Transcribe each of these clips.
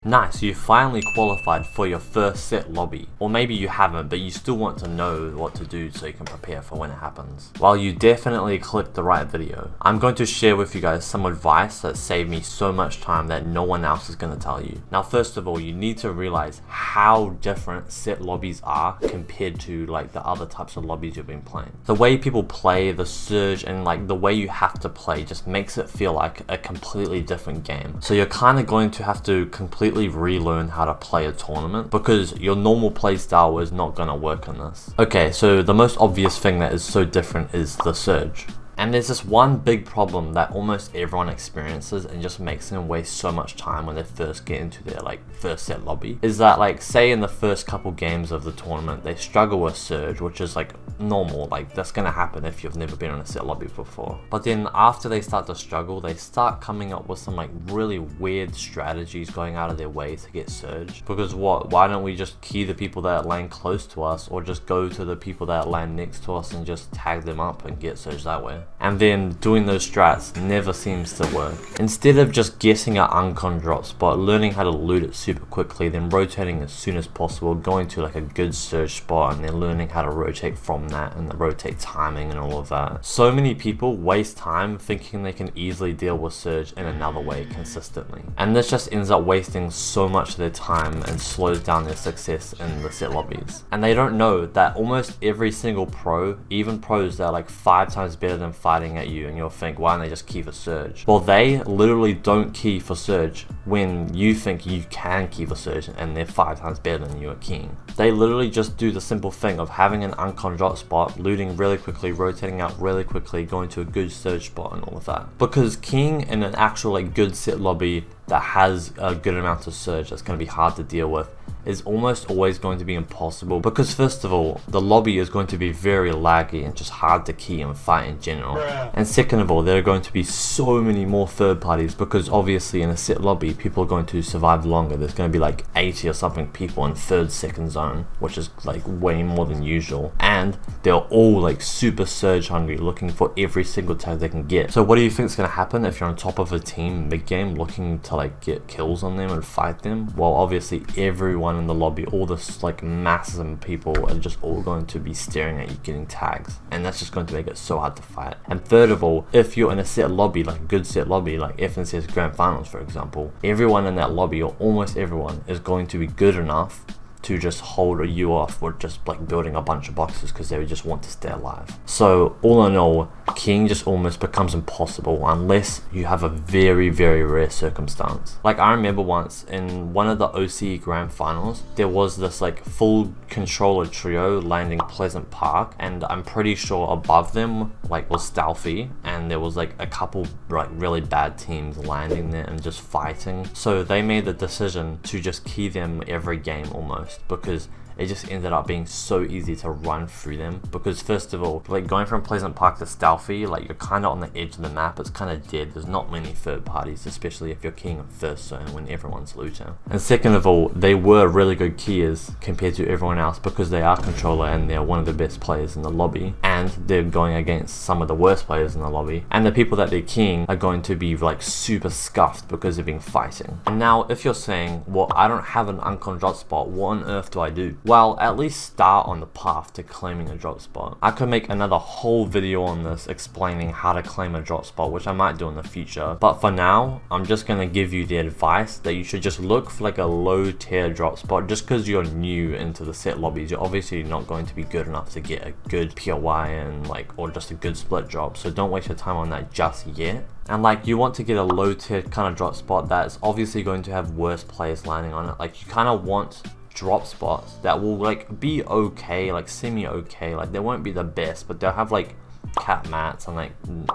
Nice, you finally qualified for your first set lobby. Or maybe you haven't, but you still want to know what to do so you can prepare for when it happens. Well, you definitely clicked the right video. I'm going to share with you guys some advice that saved me so much time that no one else is going to tell you. Now, first of all, you need to realize how different set lobbies are compared to like the other types of lobbies you've been playing. The way people play, the surge, and like the way you have to play just makes it feel like a completely different game. So you're kind of going to have to completely relearn how to play a tournament because your normal play style is not going to work in this. Okay, so the most obvious thing that is so different is the surge. And there's this one big problem that almost everyone experiences and just makes them waste so much time when they first get into their like first set lobby, is that like say in the first couple games of the tournament they struggle with surge, which is like normal, like that's gonna happen if you've never been on a set lobby before. But then after they start to struggle, they start coming up with some like really weird strategies, going out of their way to get surge. Because why don't we just key the people that land close to us, or just go to the people that land next to us and just tag them up and get surge that way? And then doing those strats never seems to work. Instead of just getting an uncon drop spot, learning how to loot it super quickly, then rotating as soon as possible, going to like a good surge spot, and then learning how to rotate from that and the rotate timing and all of that. So many people waste time thinking they can easily deal with surge in another way consistently. And this just ends up wasting so much of their time and slows down their success in the set lobbies. And they don't know that almost every single pro, even pros that are like 5 times better than fighting at you, and you'll think, why don't they just key for surge? Well, they literally don't key for surge when you think you can key for surge and they're 5 times better than you at keying. They literally just do the simple thing of having an uncon drop spot, looting really quickly, rotating out really quickly, going to a good surge spot and all of that. Because keying in an actual like good set lobby that has a good amount of surge that's going to be hard to deal with is almost always going to be impossible, because first of all, the lobby is going to be very laggy and just hard to key and fight in general. And second of all, there are going to be so many more third parties, because obviously in a set lobby people are going to survive longer. There's going to be like 80 or something people in third, second zone, which is like way more than usual, and they're all like super surge hungry, looking for every single tag they can get. So what do you think is going to happen if you're on top of a team mid game looking to like get kills on them and fight them? Well, obviously everyone in the lobby, all this like masses of people are just all going to be staring at you getting tags, and that's just going to make it so hard to fight. And third of all, if you're in a set lobby, like a good set lobby like FNCS Grand Finals for example, everyone in that lobby, or almost everyone, is going to be good enough to just hold you off or just like building a bunch of boxes because they would just want to stay alive. So all in all, keying just almost becomes impossible unless you have a very, very rare circumstance. Like I remember once in one of the OC Grand Finals, there was this like full controller trio landing Pleasant Park, and I'm pretty sure above them like was Stealthy, and there was like a couple like really bad teams landing there and just fighting. So they made the decision to just key them every game almost, because it just ended up being so easy to run through them. Because first of all, like going from Pleasant Park to Stealthy, like you're kind of on the edge of the map, it's kind of dead, there's not many third parties, especially if you're keying in first zone when everyone's looting. And second of all, they were really good keyers compared to everyone else, because they are controller and they're one of the best players in the lobby, and they're going against some of the worst players in the lobby, and the people that they're keying are going to be like super scuffed because they've been fighting. And now if you're saying, well, I don't have an uncon drop spot, what on earth do I do? Well, at least start on the path to claiming a drop spot. I could make another whole video on this explaining how to claim a drop spot, which I might do in the future, but for now I'm just going to give you the advice that you should just look for like a low tier drop spot. Just because you're new into the set lobbies, you're obviously not going to be good enough to get a good POI and like, or just a good split drop, so don't waste your time on that just yet. And like, you want to get a low tier kind of drop spot that's obviously going to have worse players landing on it. Like you kind of want drop spots that will like be okay, like semi okay, like they won't be the best, but they'll have like cap mats and like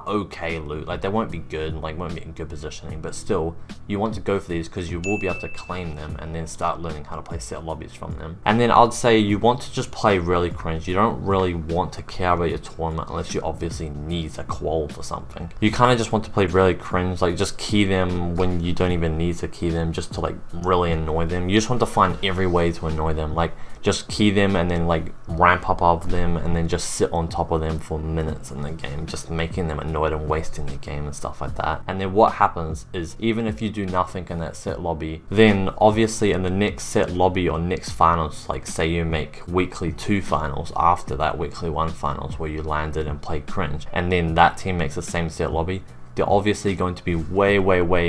okay loot. Like they won't be good, like won't be in good positioning, but still you want to go for these because you will be able to claim them and then start learning how to play set lobbies from them. And then I'd say you want to just play really cringe. You don't really want to care about your tournament unless you obviously need a qual for something. You kind of just want to play really cringe, like just key them when you don't even need to key them, just to like really annoy them. You just want to find every way to annoy them, like just key them and then like ramp up of them and then just sit on top of them for minutes minutes in the game, just making them annoyed and wasting the game and stuff like that. And then what happens is, even if you do nothing in that set lobby, then obviously in the next set lobby or next finals, like say you make weekly 2 finals after that weekly 1 finals where you landed and played cringe, and then that team makes the same set lobby, they're obviously going to be way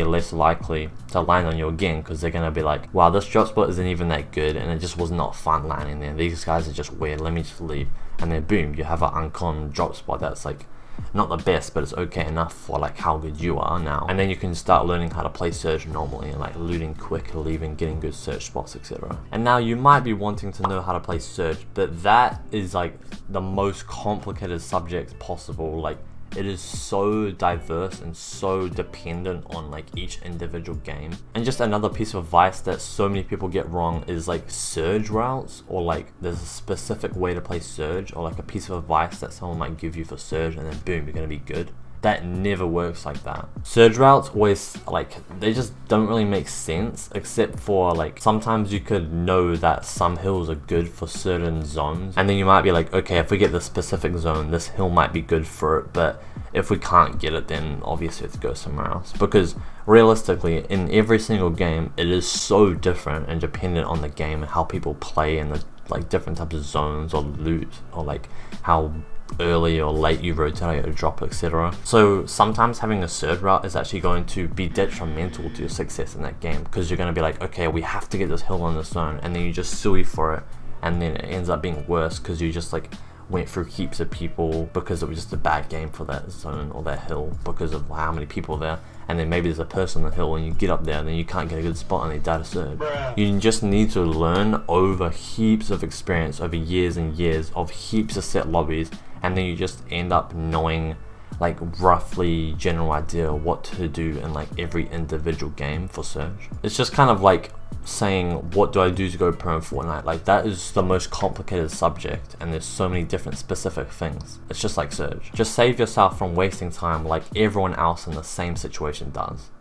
less likely to land on you again, because they're going to be like, wow, this drop spot isn't even that good and it just was not fun landing there. These guys are just weird, let me just leave. And then boom, you have an uncommon drop spot that's like not the best, but it's okay enough for like how good you are now. And then you can start learning how to play Surge normally and like looting quick, leaving, getting good Surge spots, etc. And now you might be wanting to know how to play Surge, but that is like the most complicated subject possible. Like, it is so diverse and so dependent on like each individual game. And just another piece of advice that so many people get wrong is like Surge routes, or like there's a specific way to play Surge, or like a piece of advice that someone might give you for Surge and then boom, you're gonna be good. That never works like that. Surge routes always, like, they just don't really make sense, except for like sometimes you could know that some hills are good for certain zones, and then you might be like, okay, if we get this specific zone, this hill might be good for it, but if we can't get it, then obviously we have to go somewhere else. Because realistically, in every single game, it is so different and dependent on the game and how people play and the like different types of zones or loot, or like how early or late you rotate or drop, etc. So sometimes having a Surge route is actually going to be detrimental to your success in that game, because you're going to be like, okay, we have to get this hill on this zone, and then you just suey for it, and then it ends up being worse because you just like went through heaps of people because it was just a bad game for that zone or that hill because of how many people there. And then maybe there's a person on the hill and you get up there and then you can't get a good spot and they die to Surge. You just need to learn over heaps of experience, over years and years of heaps of set lobbies, and then you just end up knowing like roughly general idea what to do in like every individual game for Surge. It's just kind of like saying, what do I do to go pro in Fortnite? Like, that is the most complicated subject, and there's so many different specific things. It's just like Surge. Just save yourself from wasting time like everyone else in the same situation does.